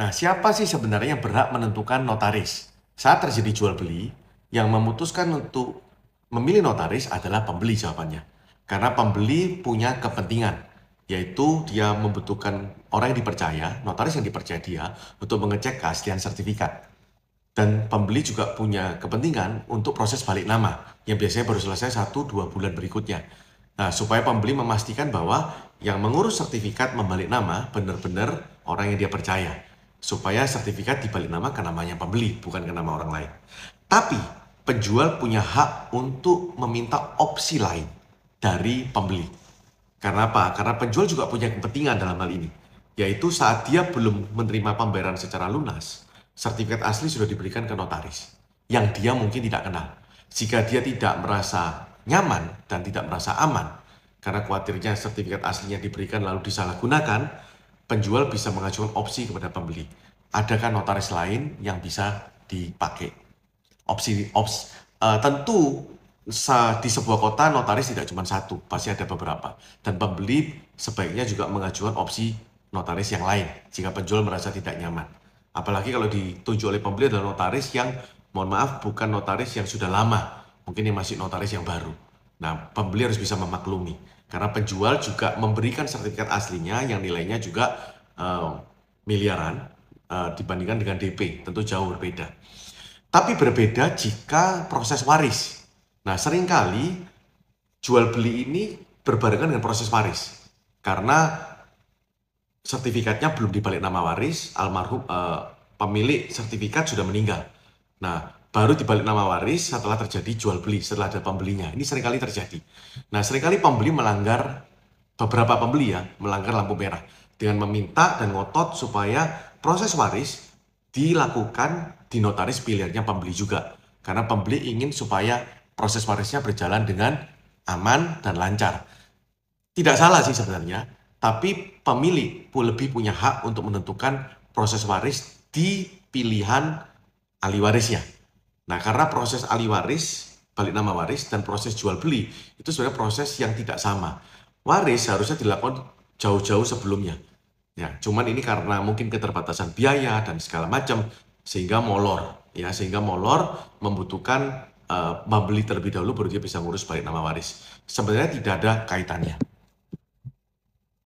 Nah, siapa sih sebenarnya yang berhak menentukan notaris? Saat terjadi jual beli, yang memutuskan untuk memilih notaris adalah pembeli jawabannya. Karena pembeli punya kepentingan, yaitu dia membutuhkan orang yang dipercaya, notaris yang dipercaya dia, untuk mengecek keaslian sertifikat. Dan pembeli juga punya kepentingan untuk proses balik nama, yang biasanya baru selesai 1-2 bulan berikutnya. Nah, supaya pembeli memastikan bahwa yang mengurus sertifikat membalik nama benar-benar orang yang dia percaya. Supaya sertifikat dibalik nama ke namanya pembeli, bukan ke nama orang lain. Tapi, penjual punya hak untuk meminta opsi lain dari pembeli. Karena apa? Karena penjual juga punya kepentingan dalam hal ini. Yaitu saat dia belum menerima pembayaran secara lunas, sertifikat asli sudah diberikan ke notaris. Yang dia mungkin tidak kenal. Jika dia tidak merasa nyaman dan tidak merasa aman, karena khawatirnya sertifikat aslinya diberikan lalu disalahgunakan, penjual bisa mengajukan opsi kepada pembeli. Adakah notaris lain yang bisa dipakai? Tentu di sebuah kota notaris tidak cuma satu, pasti ada beberapa. Dan pembeli sebaiknya juga mengajukan opsi notaris yang lain jika penjual merasa tidak nyaman. Apalagi kalau ditunjuk oleh pembeli adalah notaris yang, mohon maaf, bukan notaris yang sudah lama, mungkin yang masih notaris yang baru. Nah, pembeli harus bisa memaklumi, karena penjual juga memberikan sertifikat aslinya yang nilainya juga miliaran dibandingkan dengan DP, tentu jauh berbeda. Tapi berbeda jika proses waris. Nah, seringkali jual beli ini berbarengan dengan proses waris. Karena sertifikatnya belum dibalik nama waris, almarhum pemilik sertifikat sudah meninggal. Nah, baru dibalik nama waris setelah terjadi jual beli, setelah ada pembelinya. Ini seringkali terjadi. Nah, seringkali pembeli melanggar, beberapa pembeli ya, melanggar lampu merah dengan meminta dan ngotot supaya proses waris dilakukan di notaris pilihannya pembeli juga. Karena pembeli ingin supaya proses warisnya berjalan dengan aman dan lancar. Tidak salah sih sebenarnya, tapi pemilik lebih punya hak untuk menentukan proses waris di pilihan ahli warisnya. Nah, karena proses ahli waris, balik nama waris, dan proses jual beli, itu sebenarnya proses yang tidak sama. Waris harusnya dilakukan jauh-jauh sebelumnya. Ya, cuman ini karena mungkin keterbatasan biaya dan segala macam, sehingga molor. Ya, sehingga molor membutuhkan membeli terlebih dahulu baru dia bisa ngurus balik nama waris. Sebenarnya tidak ada kaitannya.